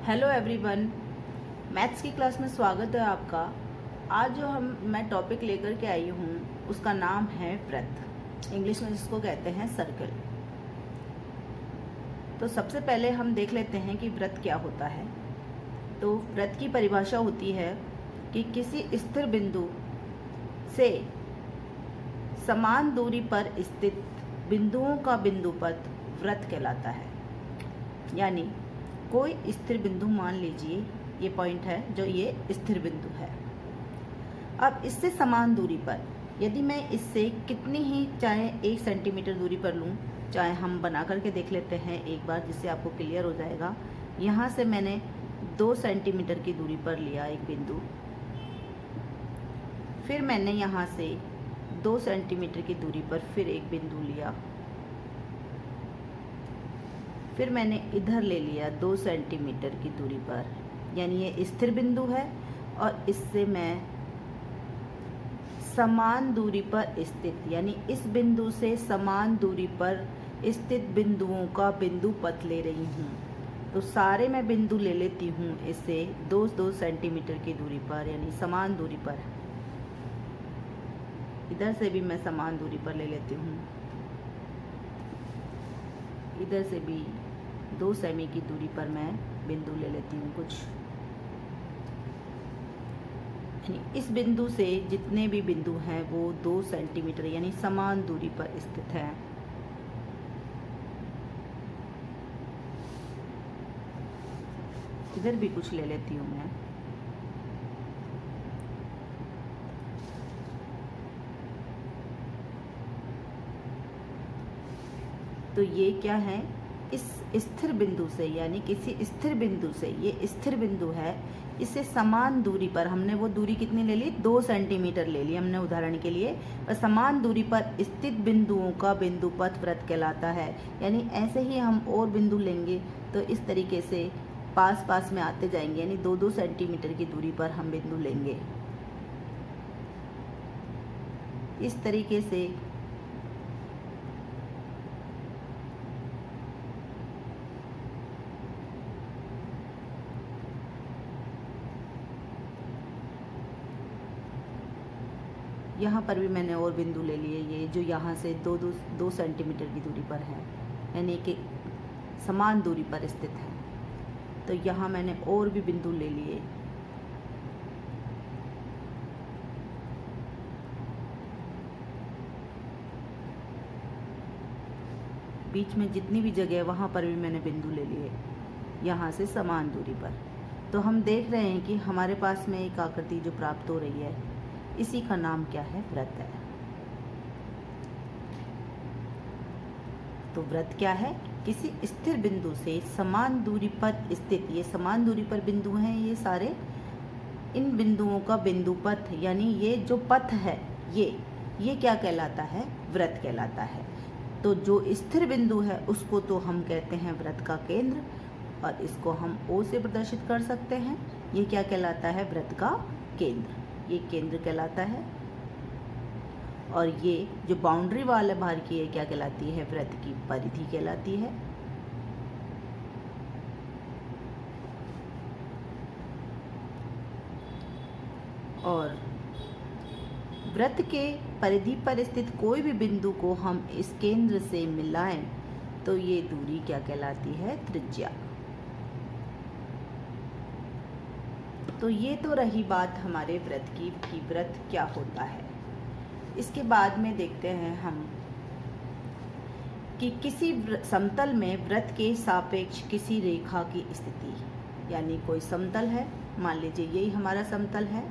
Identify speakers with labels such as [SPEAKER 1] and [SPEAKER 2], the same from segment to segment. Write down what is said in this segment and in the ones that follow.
[SPEAKER 1] Hello everyone, maths की class में स्वागत है आपका। आज जो मैं टॉपिक लेकर के आई हूँ उसका नाम है वृत्त, इंग्लिश में जिसको कहते हैं सर्कल। तो सबसे पहले हम देख लेते हैं कि वृत्त क्या होता है। तो वृत्त की परिभाषा होती है कि किसी स्थिर बिंदु से समान दूरी पर स्थित बिंदुओं का बिंदुपथ वृत्त कहलाता है। यानी कोई स्थिर बिंदु, मान लीजिए ये पॉइंट है जो ये स्थिर बिंदु है। अब इससे समान दूरी पर यदि मैं इससे कितनी ही चाहे 1 सेंटीमीटर दूरी पर लूँ, चाहे हम बना करके देख लेते हैं एक बार जिससे आपको क्लियर हो जाएगा। यहाँ से मैंने 2 सेंटीमीटर की दूरी पर लिया एक बिंदु, फिर मैंने यहाँ से 2 सेंटीमीटर की दूरी पर फिर एक बिंदु लिया, फिर मैंने इधर ले लिया 2 सेंटीमीटर की दूरी पर, यानी ये स्थिर बिंदु है और इससे मैं समान दूरी पर स्थित, यानी इस बिंदु से समान दूरी पर स्थित बिंदुओं का बिंदु पथ ले रही हूँ। तो सारे मैं बिंदु ले लेती हूँ इससे 2-2 सेंटीमीटर की दूरी पर, यानी समान दूरी पर। इधर से भी मैं समान दूरी पर ले लेती हूँ, इधर से भी 2 सेमी की दूरी पर मैं बिंदु ले लेती हूँ कुछ। यानी इस बिंदु से जितने भी बिंदु हैं वो 2 सेंटीमीटर यानी समान दूरी पर स्थित हैं। इधर भी कुछ ले लेती हूँ मैं। तो ये क्या है, इस स्थिर बिंदु से, यानी किसी स्थिर बिंदु से, ये स्थिर बिंदु है, इससे समान दूरी पर हमने वो दूरी कितनी ले ली, 2 सेंटीमीटर ले ली हमने उदाहरण के लिए। और समान दूरी पर स्थित बिंदुओं का बिंदुपथ वृत्त कहलाता है। यानी ऐसे ही हम और बिंदु लेंगे तो इस तरीके से पास पास में आते जाएंगे, यानी 2-2 सेंटीमीटर की दूरी पर हम बिंदु लेंगे। इस तरीके से यहाँ पर भी मैंने और बिंदु ले लिए, ये जो यहाँ से 2 सेंटीमीटर की दूरी पर है, यानी कि समान दूरी पर स्थित है। तो यहाँ मैंने और भी बिंदु ले लिए। बीच में जितनी भी जगह है वहाँ पर भी मैंने बिंदु ले लिए, यहाँ से समान दूरी पर। तो हम देख रहे हैं कि हमारे पास में एक आकृति जो प्राप्त हो रही है, इसी का नाम क्या है, वृत्त है। तो वृत्त क्या है, किसी स्थिर बिंदु से समान दूरी पर स्थित, ये समान दूरी पर बिंदु हैं ये सारे, इन बिंदुओं का बिंदुपथ, यानी ये जो पथ है ये क्या कहलाता है, वृत्त कहलाता है। तो जो स्थिर बिंदु है उसको तो हम कहते हैं वृत्त का केंद्र, और इसको हम O से प्रदर्शित कर सकते हैं। ये क्या कहलाता है, वृत्त का केंद्र, ये केंद्र कहलाता है। और ये जो बाउंड्री वाला भार की है क्या कहलाती है, वृत्त की परिधि कहलाती है। और वृत्त के परिधि पर स्थित कोई भी बिंदु को हम इस केंद्र से मिलाएं तो ये दूरी क्या कहलाती है, त्रिज्या। तो ये तो रही बात हमारे वृत्त की कि वृत्त क्या होता है। इसके बाद में देखते हैं हम कि किसी समतल में वृत्त के सापेक्ष किसी रेखा की स्थिति, यानी कोई समतल है, मान लीजिए यही हमारा समतल है,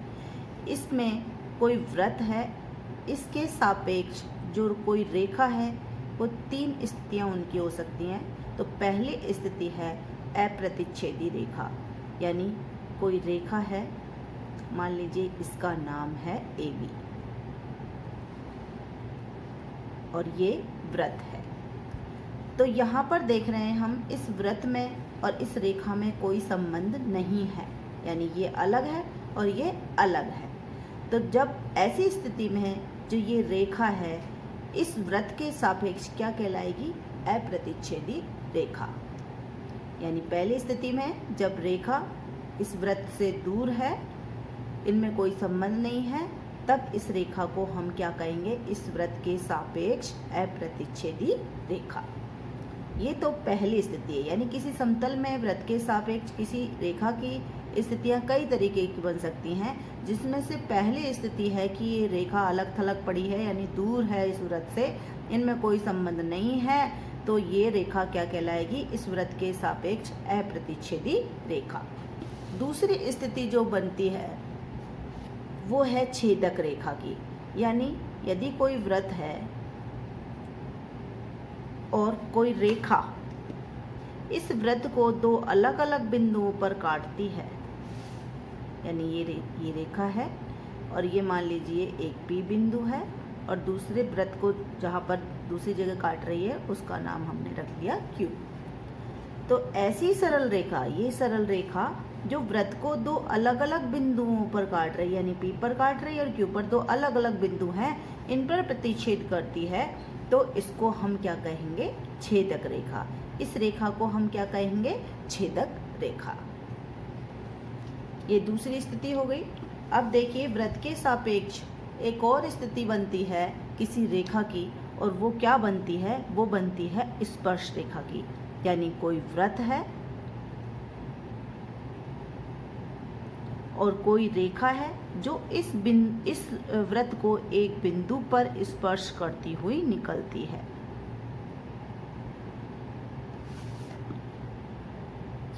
[SPEAKER 1] इसमें कोई वृत्त है, इसके सापेक्ष जो कोई रेखा है वो 3 स्थितियाँ उनकी हो सकती हैं। तो पहली स्थिति है अप्रतिच्छेदी रेखा, यानी कोई रेखा है, मान लीजिए इसका नाम है AB और ये वृत्त है। तो यहाँ पर देख रहे हैं हम इस वृत्त में और इस रेखा में कोई संबंध नहीं है, यानी ये अलग है और ये अलग है। तो जब ऐसी स्थिति में जो ये रेखा है इस वृत्त के सापेक्ष क्या कहलाएगी, अप्रतिच्छेदी रेखा। यानी पहली स्थिति में जब रेखा इस वृत्त से दूर है, इनमें कोई संबंध नहीं है, तब इस रेखा को हम क्या कहेंगे, इस वृत्त के सापेक्ष अप्रतिच्छेदी रेखा। ये तो पहली स्थिति है, यानी किसी समतल में वृत्त के सापेक्ष किसी रेखा की स्थितियां कई तरीके की बन सकती हैं, जिसमें से पहली स्थिति है कि ये रेखा अलग थलग पड़ी है, यानी दूर है इस वृत्त से, इनमें कोई संबंध नहीं है, तो ये रेखा क्या कहलाएगी, इस वृत्त के सापेक्ष अप्रतिच्छेदी रेखा। दूसरी स्थिति जो बनती है वो है छेदक रेखा की, यानी यदि कोई वृत्त है और कोई रेखा इस वृत्त को दो अलग अलग बिंदुओं पर काटती है, यानी ये रेखा है और ये मान लीजिए एक P बिंदु है, और दूसरे वृत्त को जहाँ पर दूसरी जगह काट रही है उसका नाम हमने रख दिया Q। तो ऐसी सरल रेखा, ये सरल रेखा जो वृत्त को दो अलग अलग बिंदुओं पर काट रही है, यानी P पर काट रही है और Q पर दो अलग अलग बिंदु हैं, इन पर प्रतिच्छेद करती है, तो इसको हम क्या कहेंगे, छेदक रेखा। इस रेखा को हम क्या कहेंगे, छेदक रेखा। ये दूसरी स्थिति हो गई। अब देखिए वृत्त के सापेक्ष एक और स्थिति बनती है किसी रेखा की, और वो क्या बनती है, वो बनती है स्पर्श रेखा की। यानी कोई वृत्त है और कोई रेखा है जो इस वृत्त को एक बिंदु पर स्पर्श करती हुई निकलती है।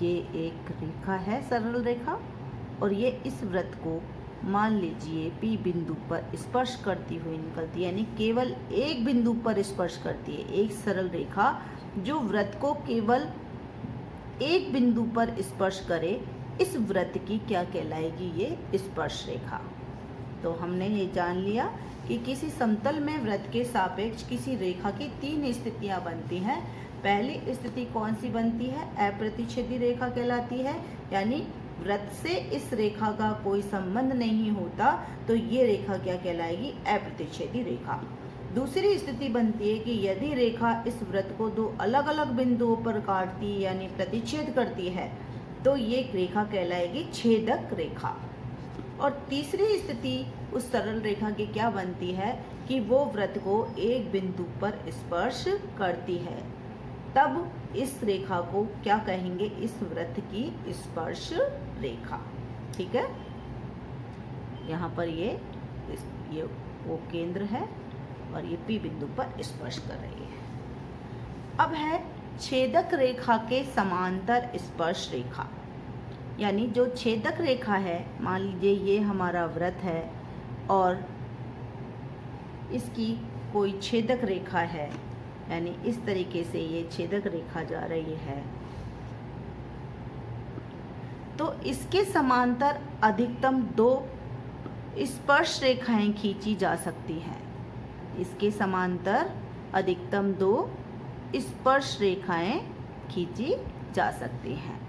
[SPEAKER 1] ये एक रेखा है, सरल रेखा, और ये इस वृत्त को मान लीजिए P बिंदु पर स्पर्श करती हुई निकलती है, यानी केवल एक बिंदु पर स्पर्श करती है। एक सरल रेखा जो वृत्त को केवल एक बिंदु पर स्पर्श करे, इस वृत्त की क्या कहलाएगी, ये स्पर्श रेखा। तो हमने ये जान लिया कि किसी समतल में वृत्त के सापेक्ष किसी रेखा की तीन स्थितियां बनती हैं। पहली स्थिति कौन सी बनती है, अप्रतिच्छेदी रेखा कहलाती है, यानी वृत्त से इस रेखा का कोई संबंध नहीं होता, तो ये रेखा क्या कहलाएगी, अप्रतिच्छेदी रेखा। दूसरी स्थिति बनती है कि यदि रेखा इस वृत्त को दो अलग अलग बिंदुओं पर काटती है, यानी प्रतिच्छेद करती है, तो ये रेखा कहलाएगी छेदक रेखा। और तीसरी स्थिति उस सरल रेखा की क्या बनती है कि वो वृत्त को एक बिंदु पर स्पर्श करती है, तब इस रेखा को क्या कहेंगे, इस वृत्त की स्पर्श रेखा। ठीक है, यहाँ पर ये वो केंद्र है और ये P बिंदु पर स्पर्श कर रही है। अब है छेदक रेखा के समांतर स्पर्श रेखा, यानी जो छेदक रेखा है, मान लीजिए ये हमारा वृत्त है और इसकी कोई छेदक रेखा है, यानी इस तरीके से ये छेदक रेखा जा रही है, तो इसके समांतर अधिकतम दो स्पर्श रेखाएं खींची जा सकती हैं। इसके समांतर अधिकतम दो स्पर्श रेखाएं खींची जा सकती हैं,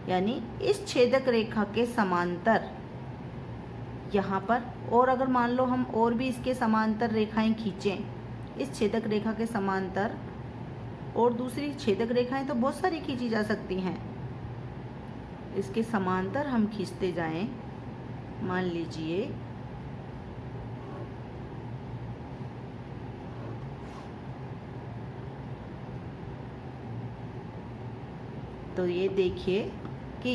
[SPEAKER 1] यानी इस छेदक रेखा के समांतर यहाँ पर, और अगर मान लो हम और भी इसके समांतर रेखाएं खींचें, इस छेदक रेखा के समांतर और दूसरी छेदक रेखाएं तो बहुत सारी खींची जा सकती हैं। इसके समांतर हम खींचते जाएं, मान लीजिए तो ये देखिए कि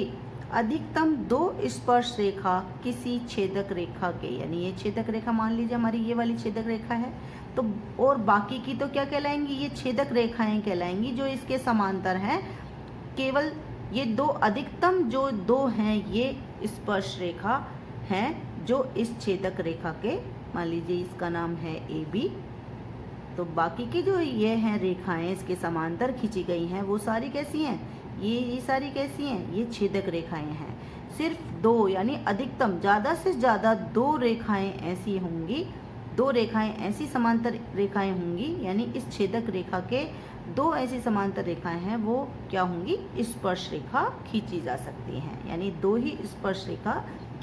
[SPEAKER 1] अधिकतम दो स्पर्श रेखा किसी छेदक रेखा के, यानी ये छेदक रेखा मान लीजिए हमारी ये वाली छेदक रेखा है, तो और बाकी की तो क्या कहलाएंगी, ये छेदक रेखाएं कहलाएंगी जो इसके समांतर हैं। केवल ये दो अधिकतम जो दो हैं ये स्पर्श रेखा हैं जो इस छेदक रेखा के, मान लीजिए इसका नाम है AB, तो बाकी की जो ये हैं रेखाएं इसके समांतर खींची गई हैं, वो सारी कैसी हैं, ये सारी कैसी हैं, ये छेदक रेखाएं हैं। सिर्फ दो, यानी अधिकतम ज़्यादा से ज़्यादा दो रेखाएं ऐसी होंगी, दो रेखाएं ऐसी समांतर रेखाएं होंगी, यानी इस छेदक रेखा के दो ऐसी समांतर रेखाएं हैं, वो क्या होंगी, स्पर्श रेखा खींची जा सकती हैं, यानी दो ही स्पर्श रेखा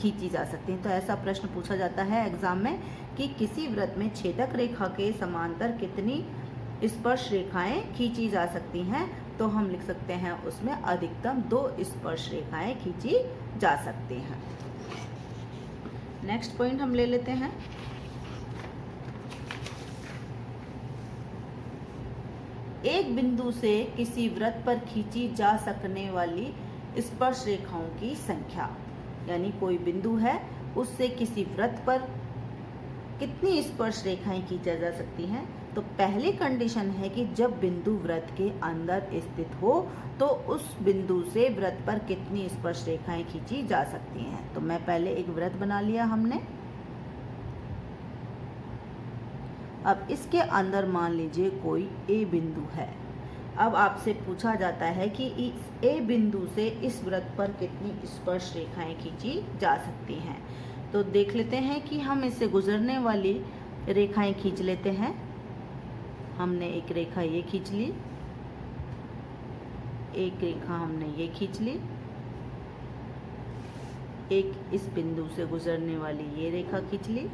[SPEAKER 1] खींची जा सकती हैं। तो ऐसा प्रश्न पूछा जाता है एग्जाम में कि किसी वृत्त में छेदक रेखा के समांतर कितनी स्पर्श रेखाएं खींची जा सकती हैं, तो तो हम लिख सकते हैं उसमें अधिकतम 2 स्पर्श रेखाएं खींची जा सकती हैं। नेक्स्ट पॉइंट हम ले लेते हैं। एक बिंदु से किसी वृत्त पर खींची जा सकने वाली स्पर्श रेखाओं की संख्या, यानी कोई बिंदु है उससे किसी वृत्त पर कितनी स्पर्श रेखाएं खींची जा सकती हैं। तो पहली कंडीशन है कि जब बिंदु वृत्त के अंदर स्थित हो तो उस बिंदु से वृत्त पर कितनी स्पर्श रेखाएं खींची जा सकती हैं। तो मैं पहले एक वृत्त बना लिया हमने। अब इसके अंदर मान लीजिए कोई ए बिंदु है। अब आपसे पूछा जाता है कि इस ए बिंदु से इस वृत्त पर कितनी स्पर्श रेखाएं खींची जा सकती हैं। तो देख लेते हैं कि हम इससे गुजरने वाली रेखाएं खींच लेते हैं। हमने एक रेखा ये खींच ली, एक रेखा हमने ये खींच ली, एक इस बिंदु से गुजरने वाली ये रेखा खींच ली,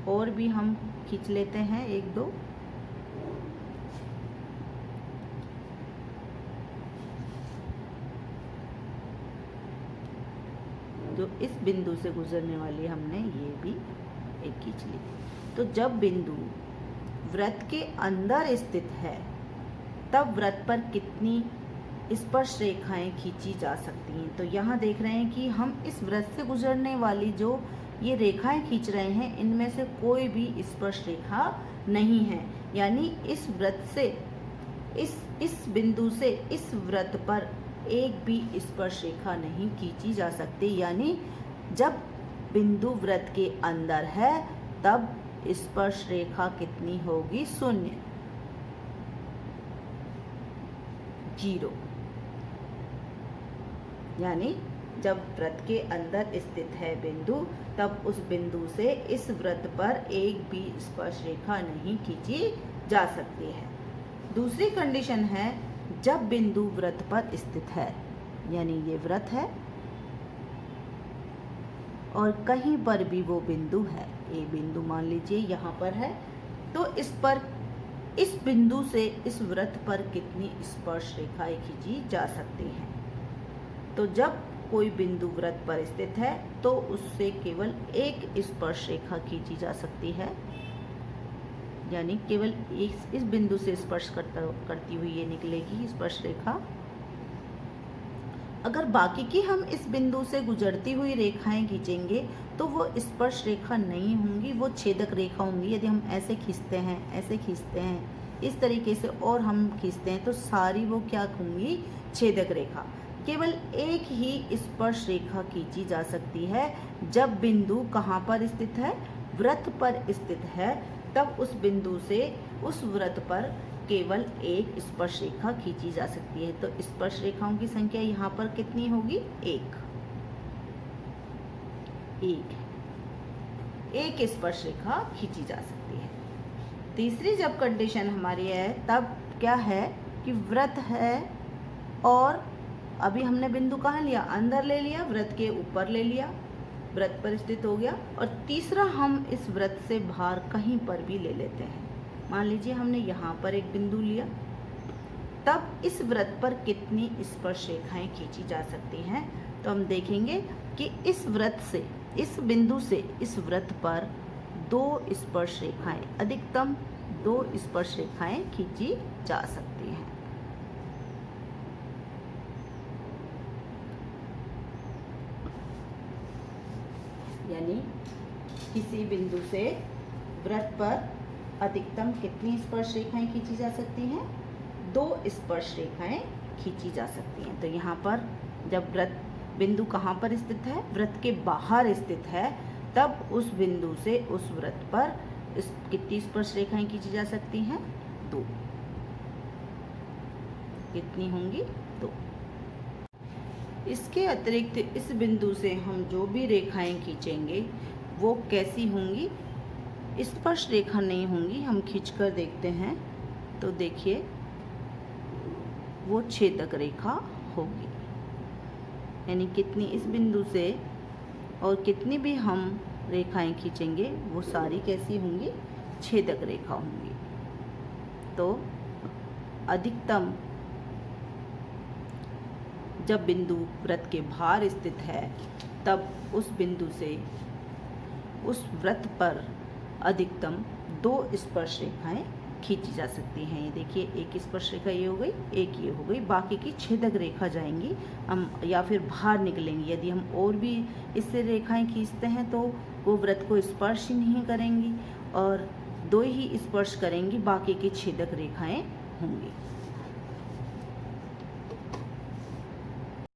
[SPEAKER 1] और भी हम खींच लेते हैं 1-2। जो इस बिंदु से गुजरने वाली हमने ये भी एक खींच ली। तो जब बिंदु वृत्त के अंदर स्थित है तब वृत्त पर कितनी स्पर्श रेखाएं खींची जा सकती हैं। तो यहाँ देख रहे हैं कि हम इस वृत्त से गुजरने वाली जो ये रेखाएं खींच रहे हैं इनमें से कोई भी स्पर्श रेखा नहीं है, यानी इस वृत्त से इस बिंदु से इस वृत्त पर एक भी स्पर्श रेखा नहीं खींची जा सकती। यानी जब बिंदु वृत्त के अंदर है तब स्पर्श रेखा कितनी होगी? 0, 0। यानी जब वृत्त के अंदर स्थित है बिंदु तब उस बिंदु से इस वृत्त पर एक भी स्पर्श रेखा नहीं खींची जा सकती है। दूसरी कंडीशन है जब बिंदु वृत्त पर स्थित है, यानी ये वृत्त है और कहीं पर भी वो बिंदु है, ए बिंदु मान लीजिए यहाँ पर है, तो इस बिंदु से इस वृत्त पर कितनी स्पर्श रेखाएं खींची जा सकती हैं। तो जब कोई बिंदु वृत्त पर स्थित है तो उससे केवल एक स्पर्श रेखा खींची जा सकती है, यानी केवल इस बिंदु से स्पर्श करती हुई ये निकलेगी स्पर्श रेखा। अगर बाकी की हम इस बिंदु से गुजरती हुई रेखाएं खींचेंगे तो वो स्पर्श रेखा नहीं होंगी, वो छेदक रेखा होंगी। यदि हम ऐसे खींचते हैं, ऐसे खींचते हैं, इस तरीके से और हम खींचते हैं तो सारी वो क्या होंगी? छेदक रेखा। केवल एक ही स्पर्श रेखा खींची जा सकती है जब बिंदु कहाँ पर स्थित है? वृत्त पर स्थित है। तब उस बिंदु से उस वृत्त पर केवल एक स्पर्श रेखा खींची जा सकती है। तो स्पर्श रेखाओं की संख्या यहाँ पर कितनी होगी? एक स्पर्श रेखा खींची जा सकती है। तीसरी जब कंडीशन हमारी है तब क्या है कि वृत्त है और अभी हमने बिंदु कहाँ लिया? अंदर ले लिया, वृत्त के ऊपर ले लिया, वृत्त पर स्थित हो गया। और तीसरा हम इस वृत्त से बाहर कहीं पर भी ले लेते हैं। मान लीजिए हमने यहाँ पर एक बिंदु लिया, तब इस वृत्त पर कितनी स्पर्श रेखाएं खींची जा सकती हैं। तो हम देखेंगे कि इस वृत्त से, इस बिंदु से इस वृत्त पर 2 स्पर्श रेखाएं, अधिकतम 2 स्पर्श रेखाएं खींची जा सकती हैं। यानी किसी बिंदु से वृत्त पर अधिकतम कितनी स्पर्श रेखाएं खींची जा सकती हैं? 2 स्पर्श रेखाएं खींची जा सकती हैं। तो यहाँ पर जब बिंदु कहाँ पर स्थित है? वृत्त के बाहर स्थित है, तब उस बिंदु से उस वृत्त पर कितनी स्पर्श रेखाएं खींची जा सकती हैं? 2। कितनी होंगी? 2। इसके अतिरिक्त इस बिंदु से हम जो भी रेखाएं खींचेंगे वो कैसी होंगी? स्पर्श रेखा नहीं होंगी। हम खींचकर देखते हैं तो देखिए वो छेदक रेखा होगी। यानी कितनी इस बिंदु से और कितनी भी हम रेखाएं खींचेंगे वो सारी कैसी होंगी? छेदक रेखा होंगी। तो अधिकतम जब बिंदु वृत्त के बाहर स्थित है तब उस बिंदु से उस वृत्त पर अधिकतम 2 स्पर्श रेखाएं खींची जा सकती हैं। ये देखिए, एक स्पर्श रेखा ये हो गई, एक ये हो गई, बाकी की छेदक रेखा जाएंगी हम या फिर बाहर निकलेंगी। यदि हम और भी इससे रेखाएं खींचते हैं तो वो वृत्त को स्पर्श ही नहीं करेंगी और 2 ही स्पर्श करेंगी, बाकी की छेदक रेखाएं होंगी।